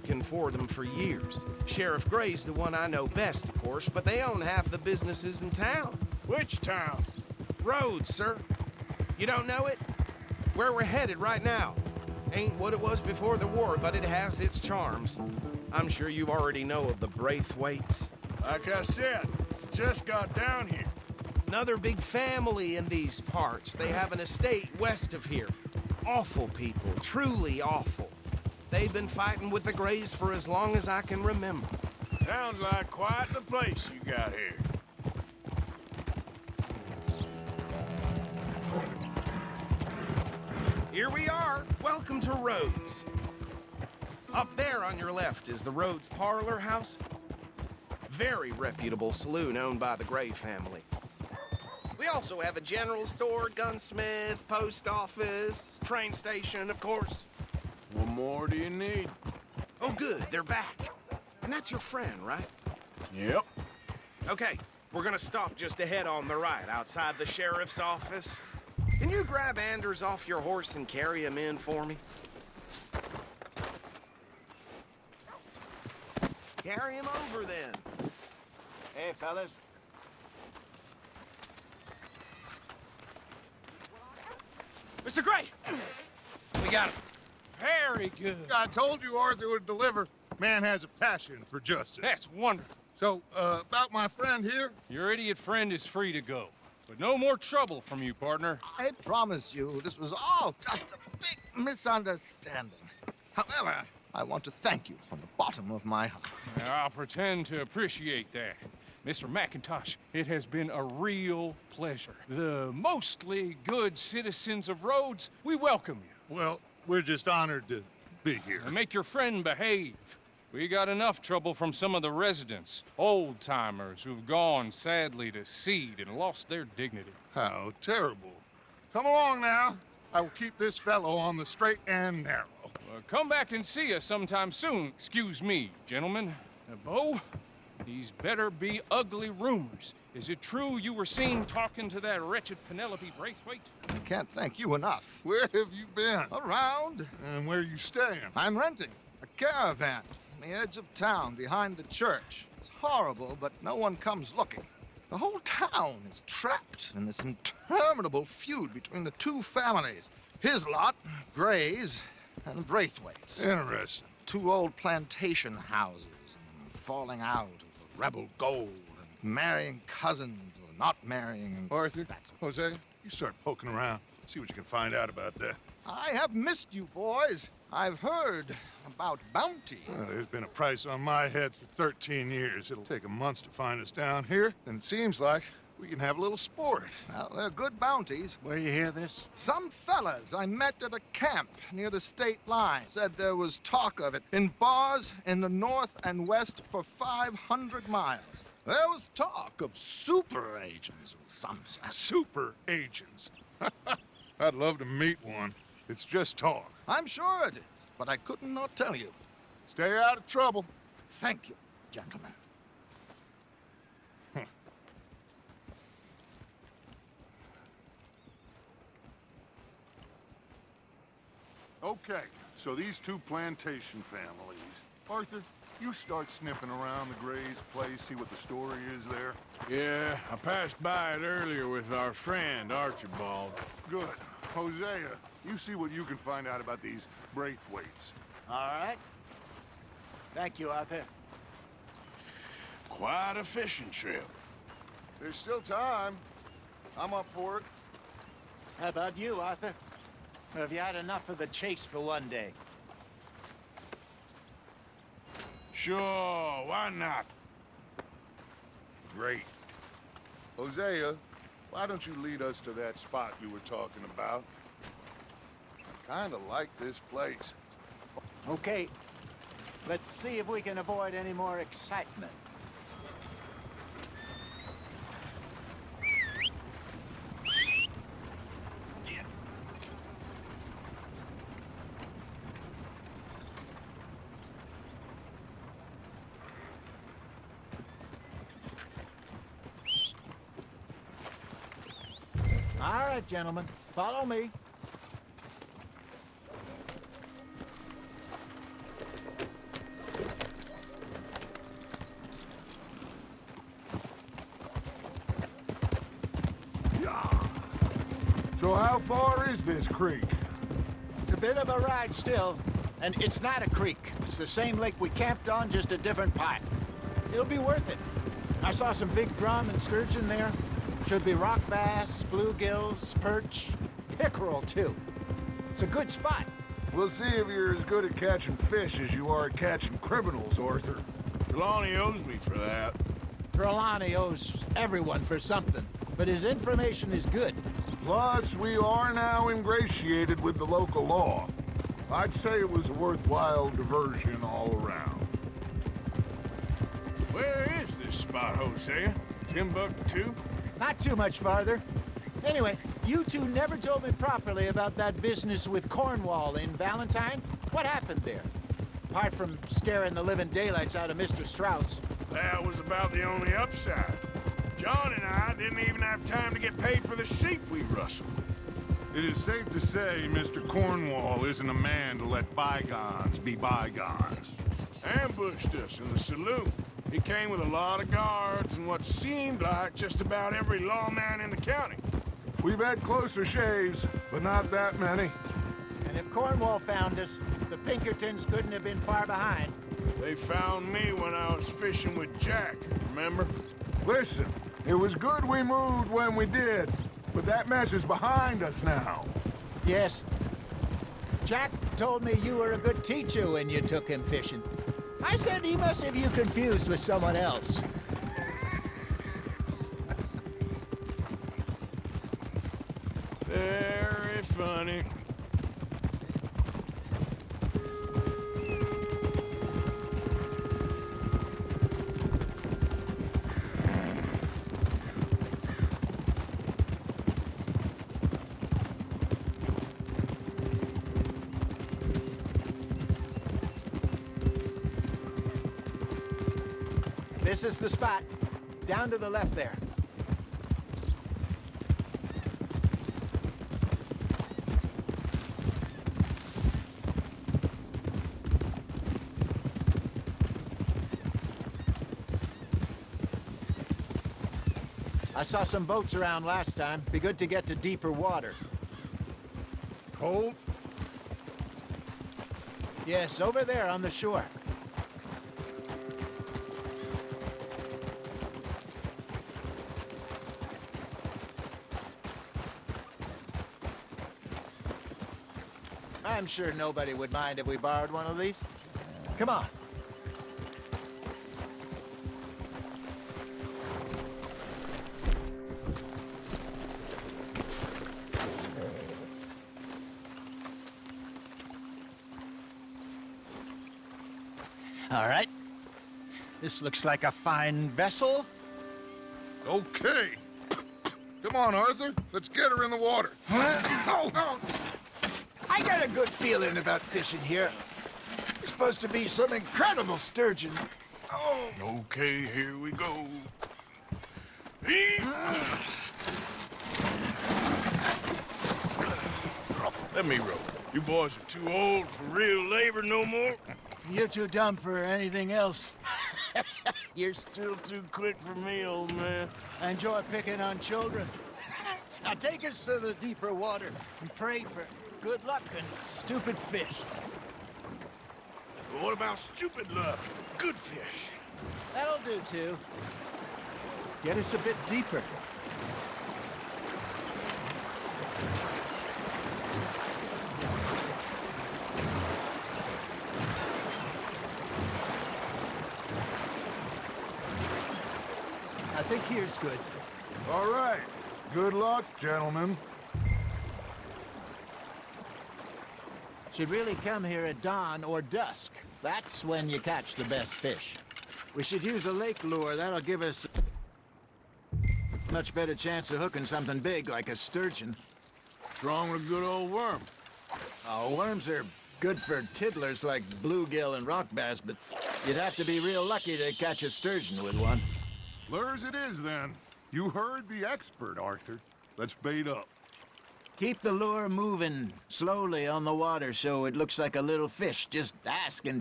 working for them for years. Sheriff Gray's the one I know best, of course, but they own half the businesses in town. Which town? Rhodes, sir. You don't know it? Where we're headed right now. Ain't what it was before the war, but it has its charms. I'm sure you already know of the Braithwaites. Like I said, just got down here. Another big family in these parts. They have an estate west of here. Awful people, truly awful. They've been fighting with the Grays for as long as I can remember. Sounds like quite the place you got here. Here we are. Welcome to Rhodes. Up there on your left is the Rhodes Parlor House. Very reputable saloon owned by the Gray family. We also have a general store, gunsmith, post office, train station, of course. What more do you need? Oh, good, they're back. And that's your friend, right? Yep. Okay, we're gonna stop just ahead on the right, outside the sheriff's office. Can you grab Anders off your horse and carry him in for me? Carry him over, then. Hey, fellas. Mr. Gray! We got him. Very good. I told you Arthur would deliver. Man has a passion for justice. That's wonderful. So, about my friend here? Your idiot friend is free to go. But no more trouble from you, partner. I promise you, this was all just a big misunderstanding. However, I want to thank you from the bottom of my heart. I'll pretend to appreciate that. Mr. McIntosh, it has been a real pleasure. The mostly good citizens of Rhodes, we welcome you. Well, we're just honored to be here. And make your friend behave. We got enough trouble from some of the residents, old-timers who've gone, sadly, to seed and lost their dignity. How terrible. Come along now. I will keep this fellow on the straight and narrow. Come back and see us sometime soon. Excuse me, gentlemen. Bo, these better be ugly rumors. Is it true you were seen talking to that wretched Penelope Braithwaite? I can't thank you enough. Where have you been? Around. And where you staying? I'm renting a caravan on the edge of town behind the church. It's horrible, but no one comes looking. The whole town is trapped in this interminable feud between the two families. His lot, Gray's, and Braithwaite's. Interesting. Two old plantation houses, and falling out over rebel gold, and marrying cousins or not marrying. And Arthur, that's Hosea, you start poking around. See what you can find out about that. I have missed you, boys. I've heard about bounty. Well, there's been a price on my head for 13 years. It'll take a month to find us down here, and it seems like we can have a little sport. Well, they're good bounties. Where you hear this? Some fellas I met at a camp near the state line said there was talk of it in bars in the north and west for 500 miles. There was talk of super agents of some sort. Super agents. I'd love to meet one. It's just talk. I'm sure it is, but I couldn't not tell you. Stay out of trouble. Thank you, gentlemen. Okay, so these two plantation families. Arthur, you start sniffing around the Gray's place, see what the story is there. Yeah, I passed by it earlier with our friend, Archibald. Good. Hosea, you see what you can find out about these Braithwaites. All right. Thank you, Arthur. Quite a fishing trip. There's still time. I'm up for it. How about you, Arthur? Or have you had enough of the chase for one day? Sure, why not? Great. Hosea, why don't you lead us to that spot you were talking about? I kinda like this place. Okay. Let's see if we can avoid any more excitement. All right, gentlemen. Follow me. So how far is this creek? It's a bit of a ride still, and it's not a creek. It's the same lake we camped on, just a different part. It'll be worth it. I saw some big drum and sturgeon there. Should be rock bass, bluegills, perch, pickerel too. It's a good spot. We'll see if you're as good at catching fish as you are at catching criminals, Arthur. Trelawney owes me for that. Trelawney owes everyone for something, but his information is good. Plus, we are now ingratiated with the local law. I'd say it was a worthwhile diversion all around. Where is this spot, Hosea? Timbuktu? Not too much farther. Anyway, you two never told me properly about that business with Cornwall in Valentine. What happened there? Apart from scaring the living daylights out of Mr. Strauss. That was about the only upside. John and I didn't even have time to get paid for the sheep we rustled. It is safe to say Mr. Cornwall isn't a man to let bygones be bygones. Ambushed us in the saloon. He came with a lot of guards and what seemed like just about every lawman in the county. We've had closer shaves, but not that many. And if Cornwall found us, the Pinkertons couldn't have been far behind. They found me when I was fishing with Jack, remember? Listen, it was good we moved when we did, but that mess is behind us now. Yes. Jack told me you were a good teacher when you took him fishing. I said he must have you confused with someone else. Very funny. This is the spot. Down to the left there. I saw some boats around last time. Be good to get to deeper water. Cold? Yes, over there on the shore. I'm sure nobody would mind if we borrowed one of these. Come on. All right. This looks like a fine vessel. Okay. Come on, Arthur. Let's get her in the water. I got a good feeling about fishing here. There's supposed to be some incredible sturgeon. Oh. Okay, here we go. Let me row. You boys are too old for real labor no more. You're too dumb for anything else. You're still too quick for me, old man. I enjoy picking on children. Now take us to the deeper water and pray for good luck and stupid fish. What about stupid luck? Good fish. That'll do, too. Get us a bit deeper. I think here's good. All right. Good luck, gentlemen. Should really come here at dawn or dusk. That's when you catch the best fish. We should use a lake lure. That'll give us a much better chance of hooking something big like a sturgeon. What's wrong with a good old worm? Oh, worms are good for tiddlers like bluegill and rock bass, but you'd have to be real lucky to catch a sturgeon with one. Lures it is, then. You heard the expert, Arthur. Let's bait up. Keep the lure moving slowly on the water so it looks like a little fish just asking